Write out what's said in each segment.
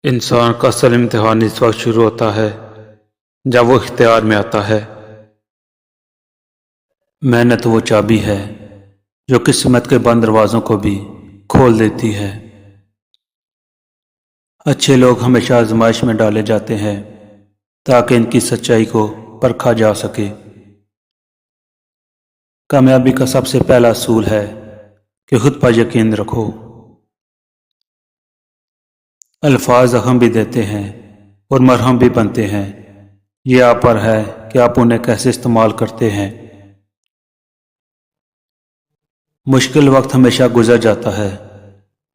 انسان کا اصل امتحان اس وقت شروع ہوتا ہے جب وہ اختیار میں آتا ہے۔ محنت وہ چابی ہے جو قسمت کے بند دروازوں کو بھی کھول دیتی ہے۔ اچھے لوگ ہمیشہ آزمائش میں ڈالے جاتے ہیں تاکہ ان کی سچائی کو پرکھا جا سکے۔ کامیابی کا سب سے پہلا اصول ہے کہ خود پر یقین رکھو۔ الفاظ زخم بھی دیتے ہیں اور مرہم بھی بنتے ہیں، یہ آپ پر ہے کہ آپ انہیں کیسے استعمال کرتے ہیں۔ مشکل وقت ہمیشہ گزر جاتا ہے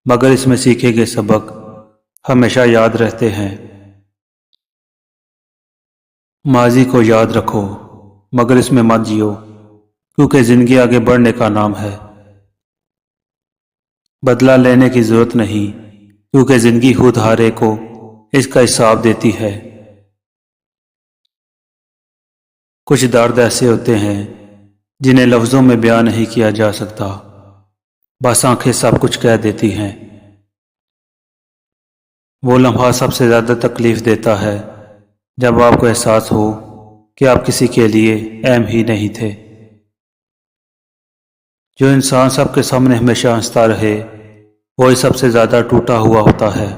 مگر اس میں سیکھے گئے سبق ہمیشہ یاد رہتے ہیں۔ ماضی کو یاد رکھو مگر اس میں مت جیو، کیونکہ زندگی آگے بڑھنے کا نام ہے۔ بدلہ لینے کی ضرورت نہیں، کیونکہ زندگی خود ہر ایک کو اس کا حساب دیتی ہے۔ کچھ درد ایسے ہوتے ہیں جنہیں لفظوں میں بیان نہیں کیا جا سکتا، بس آنکھیں سب کچھ کہہ دیتی ہیں۔ وہ لمحہ سب سے زیادہ تکلیف دیتا ہے جب آپ کو احساس ہو کہ آپ کسی کے لیے اہم ہی نہیں تھے۔ جو انسان سب کے سامنے ہمیشہ ہنستا رہے وہی سب سے زیادہ ٹوٹا ہوا ہوتا ہے۔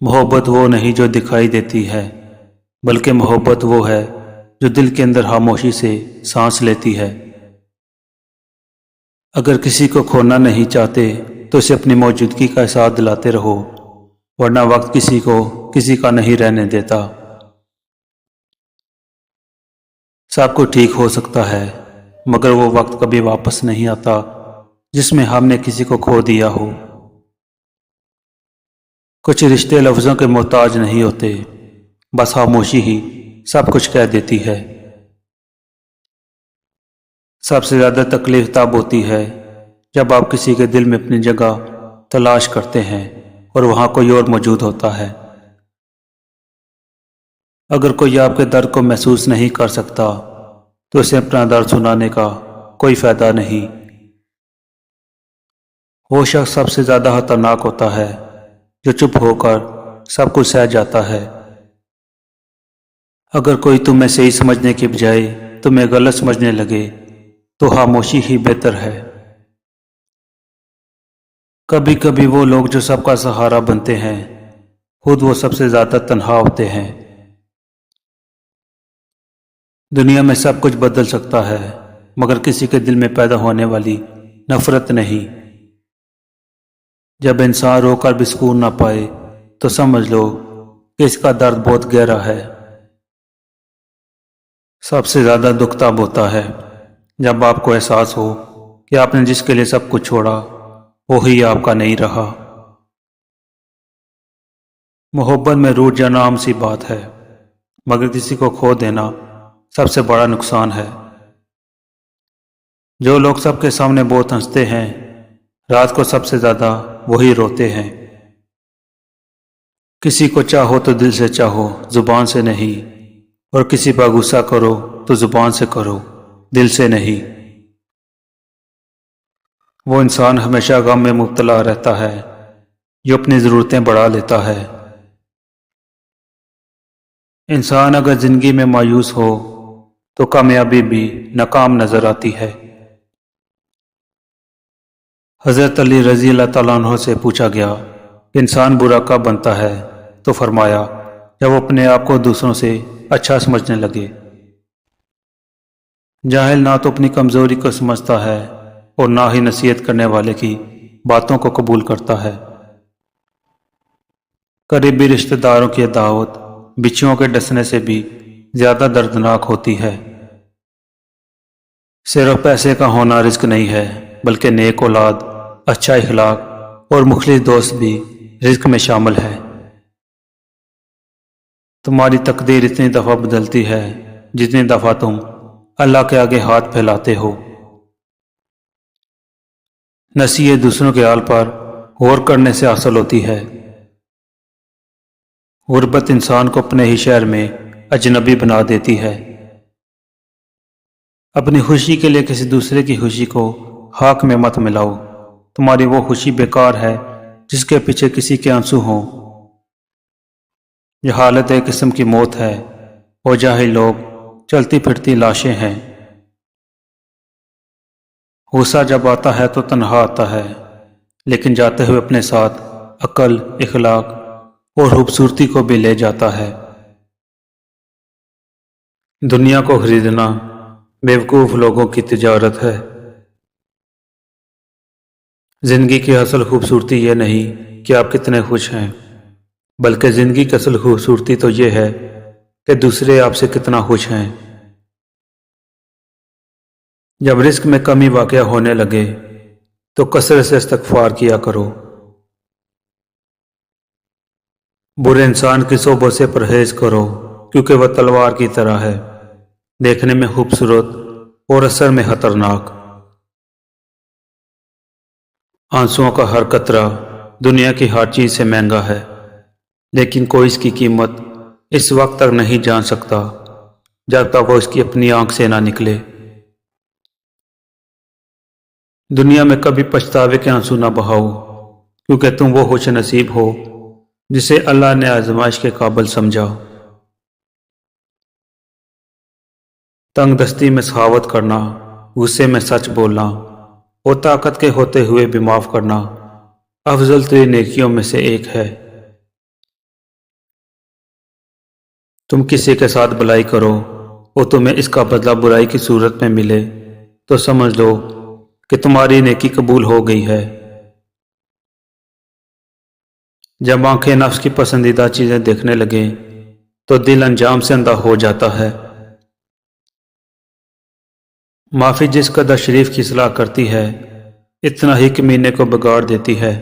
محبت وہ نہیں جو دکھائی دیتی ہے، بلکہ محبت وہ ہے جو دل کے اندر خاموشی سے سانس لیتی ہے۔ اگر کسی کو کھونا نہیں چاہتے تو اسے اپنی موجودگی کا احساس دلاتے رہو، ورنہ وقت کسی کو کسی کا نہیں رہنے دیتا۔ سب کچھ ٹھیک ہو سکتا ہے مگر وہ وقت کبھی واپس نہیں آتا جس میں ہم نے کسی کو کھو دیا ہو۔ کچھ رشتے لفظوں کے محتاج نہیں ہوتے، بس خاموشی ہی سب کچھ کہہ دیتی ہے۔ سب سے زیادہ تکلیف تب ہوتی ہے جب آپ کسی کے دل میں اپنی جگہ تلاش کرتے ہیں اور وہاں کوئی اور موجود ہوتا ہے۔ اگر کوئی آپ کے درد کو محسوس نہیں کر سکتا تو اسے اپنا درد سنانے کا کوئی فائدہ نہیں۔ وہ شخص سب سے زیادہ خطرناک ہوتا ہے جو چپ ہو کر سب کچھ سہ جاتا ہے۔ اگر کوئی تمہیں صحیح سمجھنے کے بجائے تمہیں غلط سمجھنے لگے تو خاموشی ہی بہتر ہے۔ کبھی کبھی وہ لوگ جو سب کا سہارا بنتے ہیں خود وہ سب سے زیادہ تنہا ہوتے ہیں۔ دنیا میں سب کچھ بدل سکتا ہے مگر کسی کے دل میں پیدا ہونے والی نفرت نہیں۔ جب انسان رو کر بھی سکون نہ پائے تو سمجھ لو کہ اس کا درد بہت گہرا ہے۔ سب سے زیادہ دکھ تب ہوتا ہے جب آپ کو احساس ہو کہ آپ نے جس کے لیے سب کچھ چھوڑا وہی آپ کا نہیں رہا۔ محبت میں روٹھ جانا عام سی بات ہے مگر کسی کو کھو دینا سب سے بڑا نقصان ہے۔ جو لوگ سب کے سامنے بہت ہنستے ہیں رات کو سب سے زیادہ وہی روتے ہیں۔ کسی کو چاہو تو دل سے چاہو، زبان سے نہیں، اور کسی پر غصہ کرو تو زبان سے کرو، دل سے نہیں۔ وہ انسان ہمیشہ غم میں مبتلا رہتا ہے جو اپنی ضرورتیں بڑھا لیتا ہے۔ انسان اگر زندگی میں مایوس ہو تو کامیابی بھی ناکام نظر آتی ہے۔ حضرت علی رضی اللہ تعالیٰ عنہ سے پوچھا گیا کہ انسان برا کب بنتا ہے تو فرمایا جب وہ اپنے آپ کو دوسروں سے اچھا سمجھنے لگے۔ جاہل نہ تو اپنی کمزوری کو سمجھتا ہے اور نہ ہی نصیحت کرنے والے کی باتوں کو قبول کرتا ہے۔ قریبی رشتہ داروں کی عداوت بچھوؤں کے ڈسنے سے بھی زیادہ دردناک ہوتی ہے۔ صرف پیسے کا ہونا رزق نہیں ہے بلکہ نیک اولاد، اچھا اخلاق اور مخلص دوست بھی رزق میں شامل ہے۔ تمہاری تقدیر اتنی دفعہ بدلتی ہے جتنی دفعہ تم اللہ کے آگے ہاتھ پھیلاتے ہو۔ نصیحت دوسروں کے حال پر غور کرنے سے حاصل ہوتی ہے۔ غربت انسان کو اپنے ہی شہر میں اجنبی بنا دیتی ہے۔ اپنی خوشی کے لیے کسی دوسرے کی خوشی کو حق میں مت ملاؤ، تمہاری وہ خوشی بیکار ہے جس کے پیچھے کسی کے آنسو ہوں۔ یہ حالت ایک قسم کی موت ہے، اور جاہل لوگ چلتی پھرتی لاشیں ہیں۔ غصہ جب آتا ہے تو تنہا آتا ہے، لیکن جاتے ہوئے اپنے ساتھ عقل، اخلاق اور خوبصورتی کو بھی لے جاتا ہے۔ دنیا کو خریدنا بیوقوف لوگوں کی تجارت ہے۔ زندگی کی اصل خوبصورتی یہ نہیں کہ آپ کتنے خوش ہیں، بلکہ زندگی کی اصل خوبصورتی تو یہ ہے کہ دوسرے آپ سے کتنا خوش ہیں۔ جب رزق میں کمی واقع ہونے لگے تو کثرت سے استغفار کیا کرو۔ برے انسان کی صحبت سے پرہیز کرو، کیونکہ وہ تلوار کی طرح ہے، دیکھنے میں خوبصورت اور اثر میں خطرناک۔ آنسوؤں کا ہر قطرہ دنیا کی ہر چیز سے مہنگا ہے، لیکن کوئی اس کی قیمت اس وقت تک نہیں جان سکتا جب تک وہ اس کی اپنی آنکھ سے نہ نکلے۔ دنیا میں کبھی پچھتاوے کے آنسو نہ بہاؤ، کیونکہ تم وہ خوش نصیب ہو جسے اللہ نے آزمائش کے قابل سمجھا۔ تنگ دستی میں سخاوت کرنا، غصے میں سچ بولنا اور طاقت کے ہوتے ہوئے بھی معاف کرنا افضل ترین نیکیوں میں سے ایک ہے۔ تم کسی کے ساتھ بھلائی کرو اور تمہیں اس کا بدلہ برائی کی صورت میں ملے تو سمجھ لو کہ تمہاری نیکی قبول ہو گئی ہے۔ جب آنکھیں نفس کی پسندیدہ چیزیں دیکھنے لگیں تو دل انجام سے اندھا ہو جاتا ہے۔ معافی جس قدر شریف کی اصلاح کرتی ہے، اتنا ہی کمینے کو بگاڑ دیتی ہے۔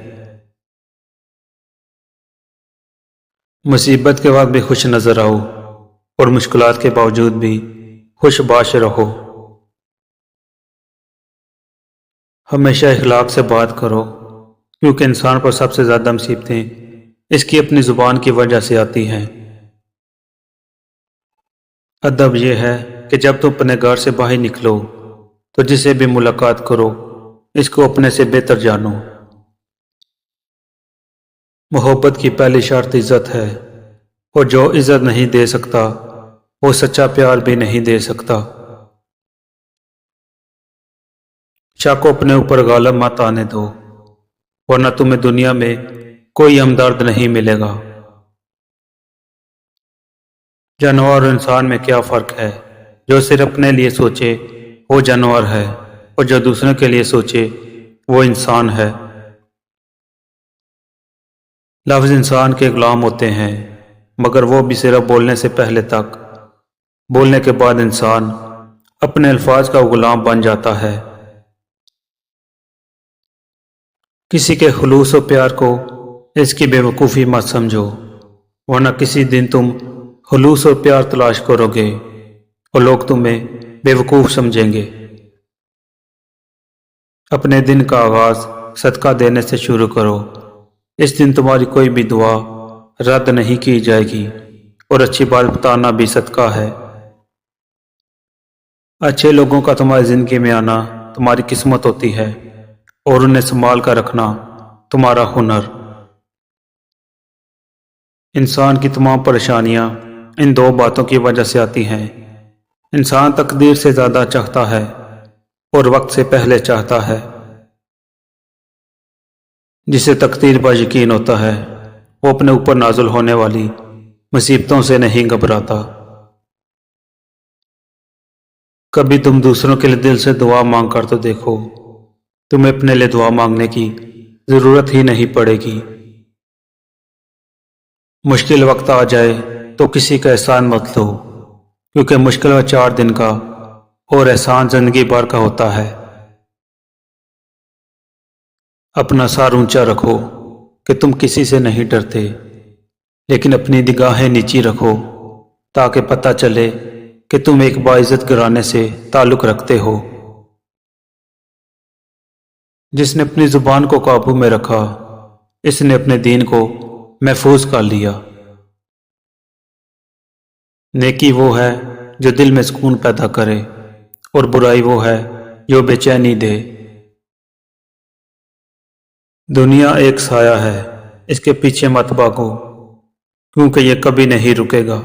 مصیبت کے وقت بھی خوش نظر آؤ اور مشکلات کے باوجود بھی خوش باش رہو۔ ہمیشہ اخلاق سے بات کرو، کیونکہ انسان پر سب سے زیادہ مصیبتیں اس کی اپنی زبان کی وجہ سے آتی ہیں۔ ادب یہ ہے کہ جب تم اپنے گھر سے باہر نکلو تو جسے بھی ملاقات کرو اس کو اپنے سے بہتر جانو۔ محبت کی پہلی شرط عزت ہے، اور جو عزت نہیں دے سکتا وہ سچا پیار بھی نہیں دے سکتا۔ شک کو اپنے اوپر غالب مت آنے دو، ورنہ تمہیں دنیا میں کوئی ہمدرد نہیں ملے گا۔ جانور اور انسان میں کیا فرق ہے؟ جو صرف اپنے لیے سوچے وہ جانور ہے، اور جو دوسروں کے لیے سوچے وہ انسان ہے۔ لفظ انسان کے غلام ہوتے ہیں، مگر وہ بھی صرف بولنے سے پہلے تک۔ بولنے کے بعد انسان اپنے الفاظ کا غلام بن جاتا ہے۔ کسی کے خلوص و پیار کو اس کی بے وقوفی مت سمجھو، ورنہ کسی دن تم خلوص اور پیار تلاش کرو گے اور لوگ تمہیں بے وقوف سمجھیں گے۔ اپنے دن کا آغاز صدقہ دینے سے شروع کرو، اس دن تمہاری کوئی بھی دعا رد نہیں کی جائے گی، اور اچھی بات بتانا بھی صدقہ ہے۔ اچھے لوگوں کا تمہاری زندگی میں آنا تمہاری قسمت ہوتی ہے، اور انہیں سنبھال کر رکھنا تمہارا ہنر۔ انسان کی تمام پریشانیاں ان دو باتوں کی وجہ سے آتی ہیں۔ انسان تقدیر سے زیادہ چاہتا ہے اور وقت سے پہلے چاہتا ہے۔ جسے تقدیر پر یقین ہوتا ہے وہ اپنے اوپر نازل ہونے والی مصیبتوں سے نہیں گھبراتا۔ کبھی تم دوسروں کے لیے دل سے دعا مانگ کر تو دیکھو، تمہیں اپنے لیے دعا مانگنے کی ضرورت ہی نہیں پڑے گی۔ مشکل وقت آ جائے تو کسی کا احسان مت لو، کیونکہ مشکل و 4 دن کا اور احسان زندگی بھر کا ہوتا ہے۔ اپنا سر اونچا رکھو کہ تم کسی سے نہیں ڈرتے، لیکن اپنی نگاہیں نیچی رکھو تاکہ پتہ چلے کہ تم ایک باعزت گھرانے سے تعلق رکھتے ہو۔ جس نے اپنی زبان کو قابو میں رکھا، اس نے اپنے دین کو محفوظ کر لیا۔ نیکی وہ ہے جو دل میں سکون پیدا کرے، اور برائی وہ ہے جو بے چینی دے۔ دنیا ایک سایہ ہے، اس کے پیچھے مت بھاگو، کیونکہ یہ کبھی نہیں رکے گا۔